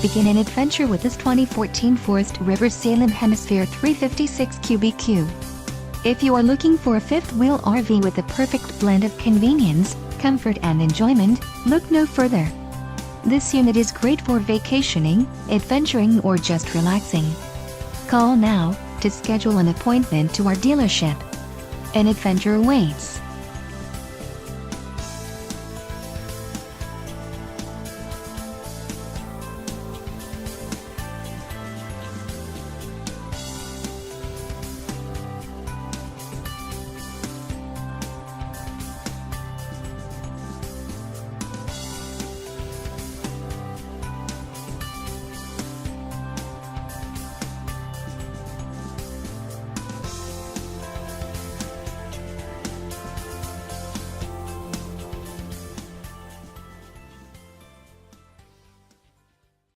Begin an adventure with this 2014 Forest River Salem Hemisphere 356QBQ. If you are looking for a fifth-wheel RV with the perfect blend of convenience, comfort and enjoyment, look no further. This unit is great for vacationing, adventuring or just relaxing. Call now to schedule an appointment to our dealership. An adventure awaits.